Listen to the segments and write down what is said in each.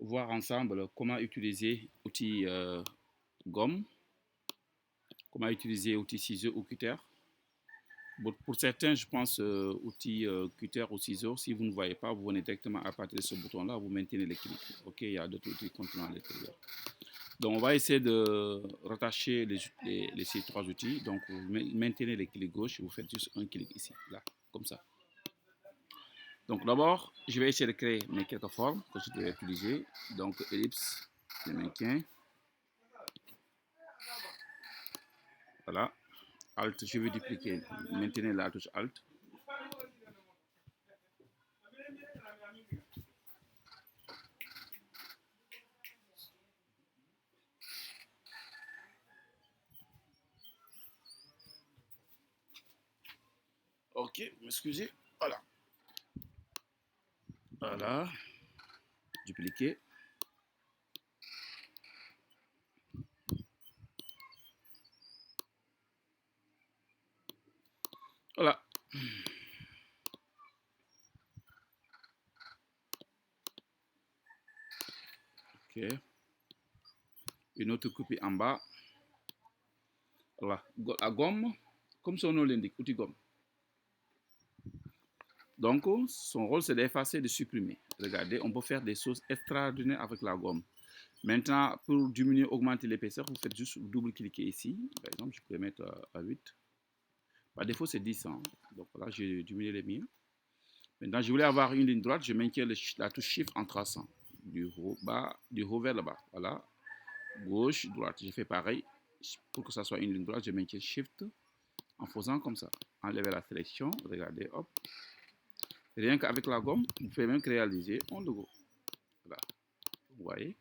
voir ensemble comment utiliser outil gomme, comment utiliser outil ciseaux ou cutter. Bon, pour certains, je pense outil cutter ou ciseaux, si vous ne voyez pas, vous venez directement à partir de ce bouton-là, vous maintenez l'équilibre. Ok, il y a d'autres outils contenant à l'intérieur. Donc, on va essayer de rattacher ces trois outils. Donc, vous maintenez le clic gauche et vous faites juste un clic ici, là, comme ça. Donc, d'abord, je vais essayer de créer mes quelques formes que je vais utiliser. Donc, ellipse, je maintiens. Voilà. Alt, je vais dupliquer. Maintenez la touche Alt. Ok, m'excusez. Voilà. Voilà. Dupliquer. Voilà. Ok. Une autre copie en bas. Voilà. La gomme, comme son nom l'indique, outil gomme. Donc, son rôle, c'est d'effacer, de supprimer. Regardez, on peut faire des choses extraordinaires avec la gomme. Maintenant, pour diminuer, augmenter l'épaisseur, vous faites juste double-cliquer ici. Par exemple, je peux mettre à 8. Par défaut, c'est 10. Hein. Donc là, j'ai diminué les miens. Maintenant, je voulais avoir une ligne droite. Je maintiens la touche Shift en traçant. Du haut vers le bas. Voilà. Gauche, droite. Je fais pareil. Pour que ça soit une ligne droite, je maintiens Shift en faisant comme ça. Enlever la sélection. Regardez, hop. Rien qu'avec la gomme, vous pouvez même réaliser un logo. Voilà. Vous voyez.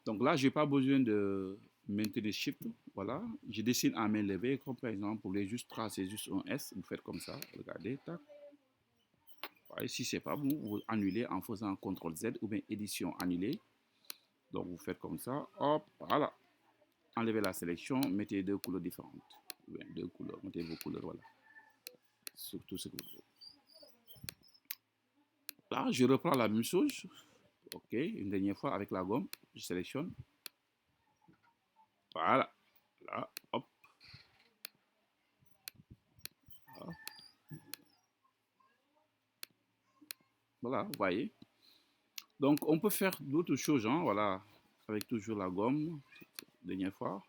Donc là, je n'ai pas besoin de maintenir Shift. Voilà. Je dessine à main levée. Comme par exemple, vous voulez juste tracer juste un S. Vous faites comme ça. Regardez. Tac. Voilà. Si ce n'est pas bon, vous annulez en faisant CTRL Z ou bien édition annulée. Donc vous faites comme ça. Hop. Voilà. Enlevez la sélection. Mettez deux couleurs différentes. Bien, deux couleurs. Mettez vos couleurs. Voilà. Surtout ce que vous voulez. Là, je reprends la même chose. Ok, une dernière fois avec la gomme, je sélectionne. Voilà. Là, hop. Là. Voilà, vous voyez. Donc, on peut faire d'autres choses, hein, voilà, avec toujours la gomme. Dernière fois.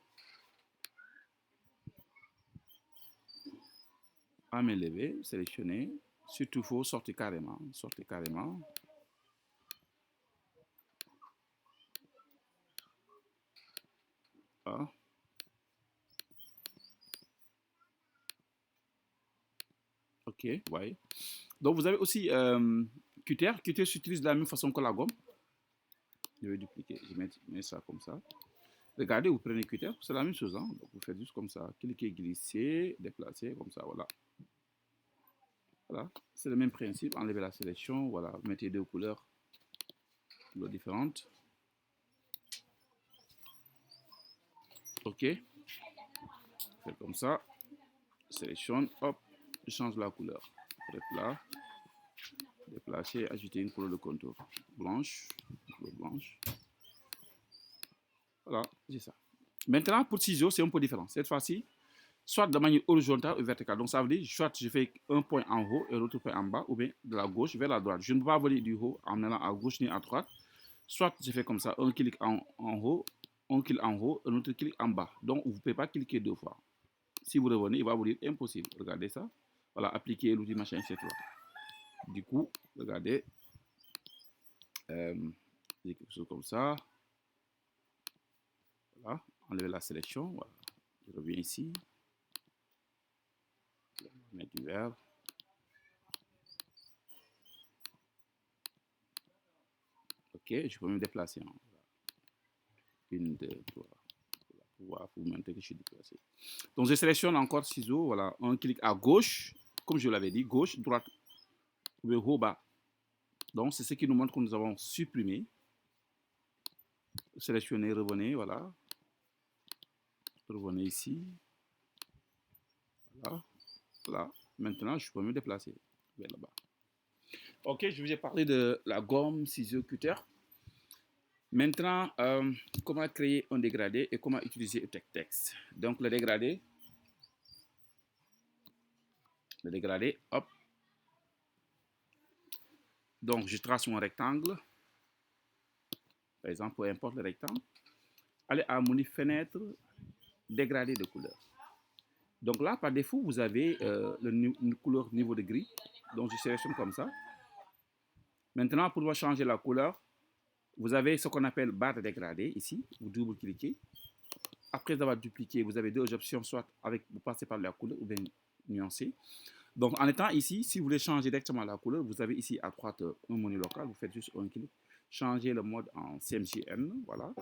À main levée, sélectionner. Surtout, il faut sortir carrément. Sortir carrément. Là. Ok, vous voyez. Donc, vous avez aussi Cutter. Cutter s'utilise de la même façon que la gomme. Je vais dupliquer. Je mets ça comme ça. Regardez, vous prenez Cutter, c'est la même chose. Hein? Donc, vous faites juste comme ça. Cliquez, glisser, déplacer, comme ça, voilà. Voilà, c'est le même principe. Enlevez la sélection, voilà, vous mettez deux couleurs différentes. Ok, faites comme ça. Sélectionne, hop, je change la couleur. Faites là, déplacer, ajouter une couleur de contour blanche, couleur blanche. Voilà, c'est ça. Maintenant, pour ciseaux, c'est un peu différent. Cette fois-ci, soit de manière horizontale ou verticale. Donc, ça veut dire, soit je fais un point en haut et l'autre point en bas, ou bien de la gauche vers la droite. Je ne peux pas voler du haut en allant à gauche ni à droite. Soit je fais comme ça, un clic en haut, un clic en haut, un autre clic en bas. Donc, vous ne pouvez pas cliquer deux fois. Si vous revenez, il va vous dire impossible. Regardez ça. Voilà, appliquer l'outil machin, etc. Du coup, regardez. Quelque chose comme ça. Voilà, enlevez la sélection. Voilà. Je reviens ici. Je vais mettre du vert. Ok, je peux me déplacer. Hein. Une, deux, trois. Pour vous montrer que je suis déplacé. Donc, je sélectionne encore ciseaux. Voilà, un clic à gauche. Comme je l'avais dit, gauche, droite, ou haut, bas. Donc, c'est ce qui nous montre que nous avons supprimé. Sélectionnez, revenez, voilà. Revenez ici. Voilà. Voilà. Maintenant, je peux me déplacer vers là-bas. Ok, je vous ai parlé de la gomme ciseau cutter. Maintenant, comment créer un dégradé et comment utiliser un texte. Donc, le dégradé, hop. Donc, je trace mon rectangle. Par exemple, peu importe le rectangle. Allez à menu fenêtre, dégradé de couleur. Donc là, par défaut, vous avez une couleur niveau de gris. Donc, je sélectionne comme ça. Maintenant, pour changer la couleur, vous avez ce qu'on appelle barre de dégradé ici. Vous double-cliquez. Après avoir dupliqué, vous avez deux options, soit avec, vous passez par la couleur ou bien nuancé. Donc, en étant ici, si vous voulez changer directement la couleur, vous avez ici à droite un menu local. Vous faites juste un clic. Changer le mode en CMYK. Voilà.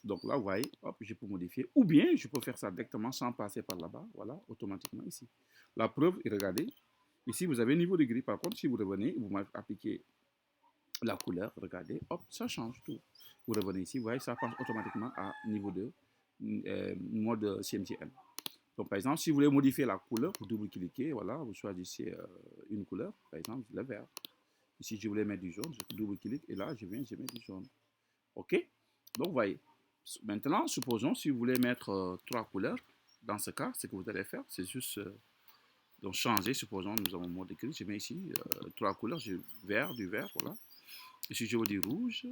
Donc là, vous voyez, hop, je peux modifier. Ou bien, je peux faire ça directement sans passer par là-bas. Voilà, automatiquement ici. La preuve, et regardez, ici, vous avez un niveau de gris. Par contre, si vous revenez, vous appliquez la couleur, regardez, hop, ça change tout. Vous revenez ici, vous voyez, ça passe automatiquement à niveau de mode CMYK. Donc, par exemple, si vous voulez modifier la couleur, vous double-cliquez, voilà, vous choisissez une couleur, par exemple, le vert. Ici, je voulais mettre du jaune, je double-clique et là, je mets du jaune. OK? Donc, vous voyez. Maintenant, supposons si vous voulez mettre trois couleurs, dans ce cas, ce que vous allez faire, c'est juste donc changer. Supposons nous avons mode gris, je mets ici trois couleurs, du vert, voilà. Ici, je veux du rouge.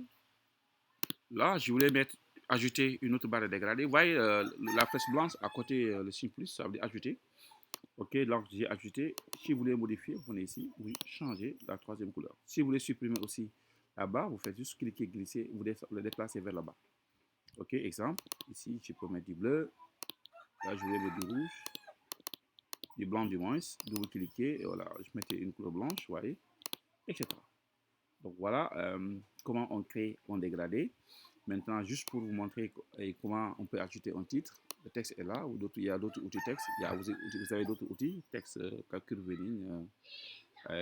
Là, je voulais ajouter une autre barre de dégradé. Vous voyez la flèche blanche à côté, le signe plus, ça veut dire ajouter. OK, donc j'ai ajouté. Si vous voulez modifier, vous venez ici, vous changez la troisième couleur. Si vous voulez supprimer aussi la barre, vous faites juste cliquer, glisser, vous le déplacez vers là-bas. OK, exemple, ici, je peux mettre du bleu. Là, je voulais mettre du rouge, du blanc du moins. Double-cliquer, et voilà, je mettais une couleur blanche, vous voyez, etc. Donc voilà comment on crée un dégradé. Maintenant, juste pour vous montrer comment on peut ajouter un titre, le texte est là, ou il y a d'autres outils texte. Vous avez d'autres outils, texte, calcul Venning,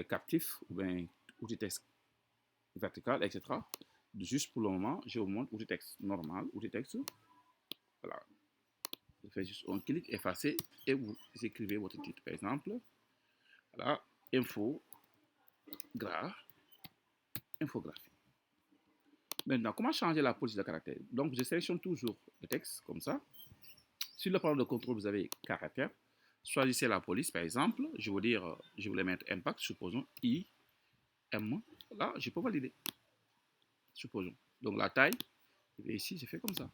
captif, ou bien outil texte vertical, etc. Juste pour le moment, je vous montre outil texte normal, outil texte. Voilà. Vous faites juste un clic, effacer, et vous écrivez votre titre. Par exemple, voilà, infographie. Maintenant, comment changer la police de caractère? Donc, je sélectionne toujours le texte comme ça. Sur le panneau de contrôle, vous avez caractère. Choisissez la police, par exemple. Je veux dire, je voulais mettre impact, supposons I, M. Là, je peux valider. Supposons. Donc, la taille, et ici, je fais comme ça.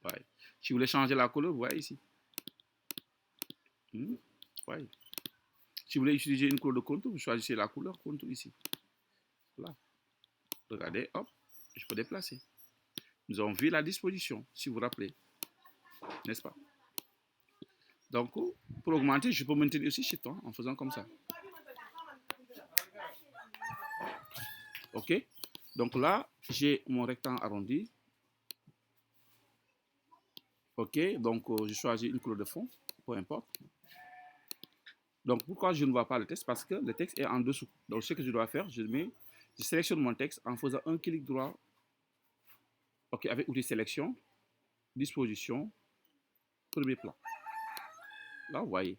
Ouais. Si vous voulez changer la couleur, vous voyez ici. Ouais. Si vous voulez utiliser une couleur de contour, vous choisissez la couleur contour ici. Là. Regardez, hop, je peux déplacer. Nous avons vu la disposition, si vous vous rappelez. N'est-ce pas? Donc, pour augmenter, je peux maintenir aussi shift en faisant comme ça. OK? Donc là, j'ai mon rectangle arrondi. OK? Donc, je choisis une couleur de fond, peu importe. Donc, pourquoi je ne vois pas le texte? Parce que le texte est en dessous. Donc, ce que je dois faire, je sélectionne mon texte en faisant un clic droit. OK, avec outil sélection, disposition, premier plan. Là, vous voyez.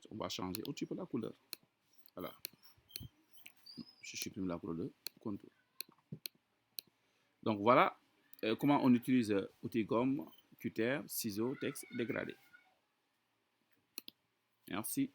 On va changer un petit peu la couleur. Voilà. Je supprime la couleur de contour. Donc, voilà comment on utilise outil gomme, cutter, ciseaux, texte, dégradé. Merci.